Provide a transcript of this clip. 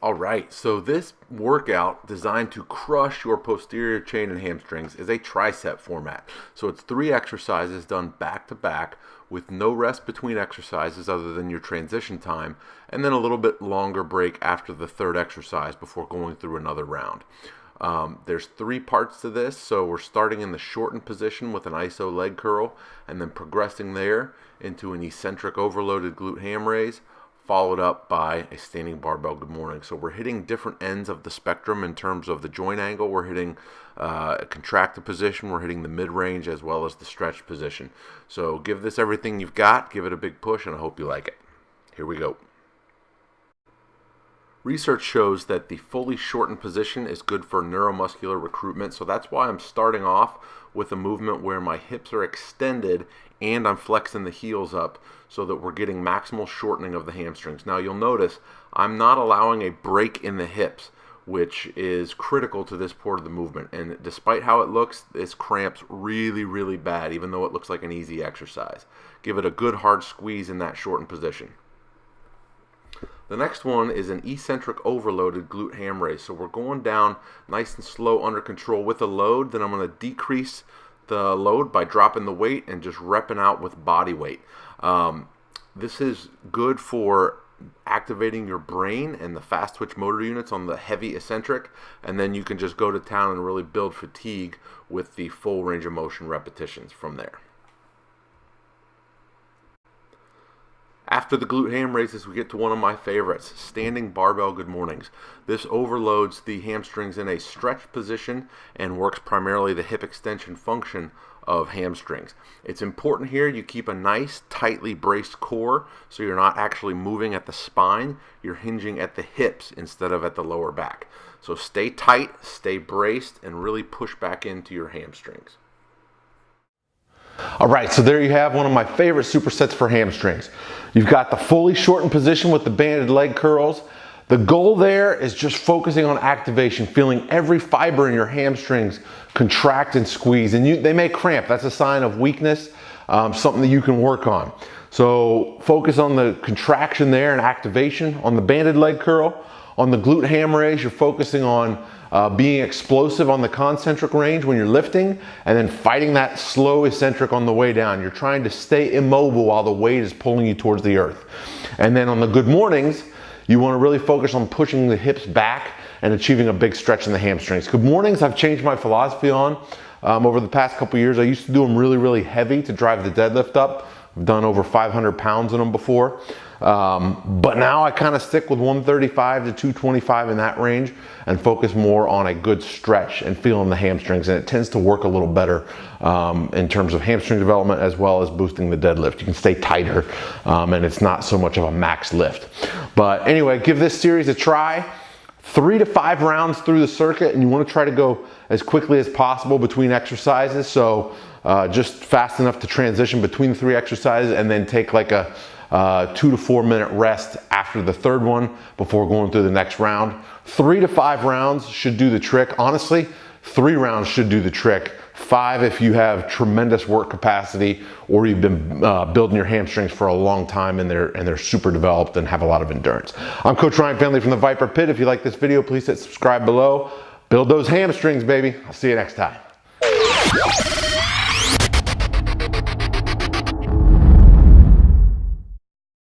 All right, so this workout designed to crush your posterior chain and hamstrings is a tricep format. So it's 3 exercises done back to back with no rest between exercises other than your transition time, and then a little bit longer break after the 3rd exercise before going through another round. There's 3 parts to this, so we're starting in the shortened position with an iso leg curl and then progressing there into an eccentric overloaded glute ham raise, followed up by a standing barbell good morning. So we're hitting different ends of the spectrum in terms of the joint angle. We're hitting a contracted position, we're hitting the mid-range as well as the stretched position. So give this everything you've got, give it a big push, and I hope you like it. Here we go. Research shows that the fully shortened position is good for neuromuscular recruitment, so that's why I'm starting off with a movement where my hips are extended and I'm flexing the heels up so that we're getting maximal shortening of the hamstrings. Now you'll notice I'm not allowing a break in the hips, which is critical to this part of the movement. And despite how it looks, this cramps really, really bad, even though it looks like an easy exercise. Give it a good hard squeeze in that shortened position. The next one is an eccentric overloaded glute ham raise. So we're going down nice and slow under control with a load. Then I'm going to decrease the load by dropping the weight and just repping out with body weight. This is good for activating your brain and the fast twitch motor units on the heavy eccentric, and then you can just go to town and really build fatigue with the full range of motion repetitions from there. After the glute ham raises, we get to one of my favorites, standing barbell good mornings. This overloads the hamstrings in a stretched position and works primarily the hip extension function of hamstrings. It's important here you keep a nice tightly braced core so you're not actually moving at the spine, you're hinging at the hips instead of at the lower back. So stay tight, stay braced, and really push back into your hamstrings. All right, so there you have one of my favorite supersets for hamstrings. You've got the fully shortened position with the banded leg curls. The goal there is just focusing on activation, feeling every fiber in your hamstrings contract and squeeze. And they may cramp, that's a sign of weakness, something that you can work on. So focus on the contraction there and activation on the banded leg curl. On the glute ham raise, you're focusing on being explosive on the concentric range when you're lifting, and then fighting that slow eccentric on the way down. You're trying to stay immobile while the weight is pulling you towards the earth. And then on the good mornings, you want to really focus on pushing the hips back and achieving a big stretch in the hamstrings. Good mornings, I've changed my philosophy on over the past couple years. I used to do them really, really heavy to drive the deadlift up. I've done over 500 pounds in them before. But now I kind of stick with 135 to 225 in that range and focus more on a good stretch and feeling the hamstrings, and it tends to work a little better in terms of hamstring development as well as boosting the deadlift. You can stay tighter and it's not so much of a max lift. But anyway, give this series a try. 3 to 5 rounds through the circuit, and you want to try to go as quickly as possible between exercises. So just fast enough to transition between the 3 exercises and then take like a 2 to 4 minute rest after the 3rd one before going through the next round. 3 to 5 rounds should do the trick. Honestly, 3 rounds should do the trick. 5 if you have tremendous work capacity or you've been building your hamstrings for a long time and they're super developed and have a lot of endurance. I'm Coach Ryan Finley from the Viper Pit. If you like this video, please hit subscribe below. Build those hamstrings, baby. I'll see you next time.